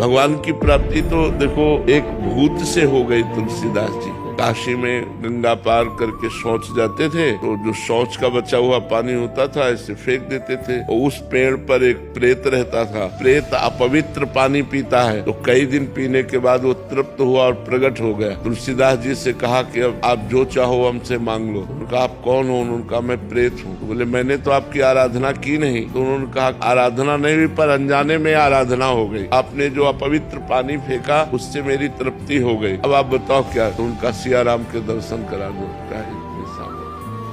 भगवान की प्राप्ति तो देखो एक भूत से हो गई तुलसीदास जी। काशी में गंगा पार करके शौच जाते थे तो जो शौच का बचा हुआ पानी होता था ऐसे फेंक देते थे और उस पेड़ पर एक प्रेत रहता था। प्रेत अपवित्र पानी पीता है तो कई दिन पीने के बाद वो तृप्त हुआ और प्रकट हो गया। तुलसीदास जी से कहा कि अब आप जो चाहो हमसे मांग लो। उनका आप कौन हो? उन्होंने कहा मैं प्रेत हूँ। तो बोले मैंने तो आपकी आराधना की नहीं। तो उन्होंने कहा आराधना नहीं हुई पर अनजाने में आराधना हो गई। आपने जो अपवित्र पानी फेंका उससे मेरी तृप्ति हो गई। अब आप बताओ क्या? तो उनका सियाराम के दर्शन करा दो। क्या इतनी सामर्थ्य?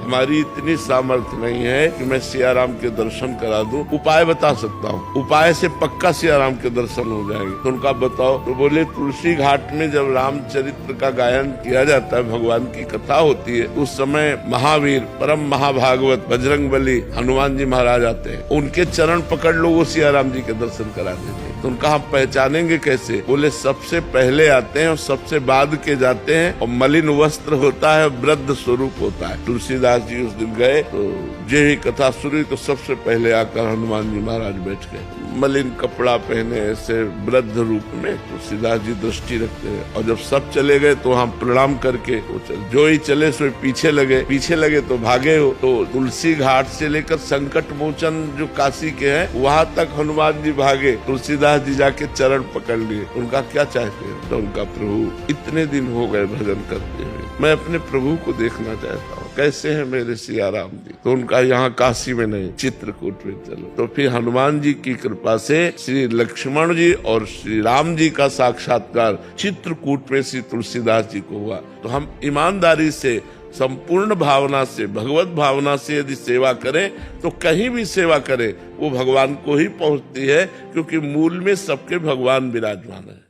हमारी इतनी सामर्थ्य नहीं है कि मैं सियाराम के दर्शन करा दूं। उपाय बता सकता हूँ, उपाय से पक्का सियाराम के दर्शन हो जाएंगे। तो उनका बताओ। तो बोले तुलसी घाट में जब रामचरित्र का गायन किया जाता है, भगवान की कथा होती है, उस समय महावीर परम महाभागवत बजरंगबली हनुमान जी महाराज आते हैं। उनके चरण पकड़ लो, वो सियाराम जी के दर्शन करा देते हैं। तो उनका हम पहचानेंगे कैसे? बोले सबसे पहले आते हैं और सबसे बाद के जाते हैं और मलिन वस्त्र होता है, वृद्ध स्वरूप होता है। तुलसीदास जी उस दिन गए तो जे ही कथा सुनी तो सबसे पहले आकर हनुमान जी महाराज बैठ गए। मलिन कपड़ा पहने ऐसे वृद्ध रूप में तुलसीदास जी दृष्टि रखते हैं। और जब सब चले गए तो हम प्रणाम करके जो ही चले सो पीछे लगे तो भागे हो। तो तुलसी घाट से लेकर संकट मोचन जो काशी के हैं वहां तक हनुमान जी भागे। तुलसीदास जी जाके चरण पकड़ लिए। उनका क्या चाहते हैं? तो उनका प्रभु इतने दिन हो गए भजन करते हुए, मैं अपने प्रभु को देखना चाहता हूँ, कैसे है मेरे सियाराम जी? तो उनका यहाँ काशी में नहीं, चित्रकूट में चलो। तो फिर हनुमान जी की कृपा से श्री लक्ष्मण जी और श्री राम जी का साक्षात्कार चित्रकूट में श्री तुलसीदास जी को हुआ। तो हम ईमानदारी से संपूर्ण भावना से भगवत भावना से यदि सेवा करें तो कहीं भी सेवा करें वो भगवान को ही पहुंचती है, क्योंकि मूल में सबके भगवान विराजमान है।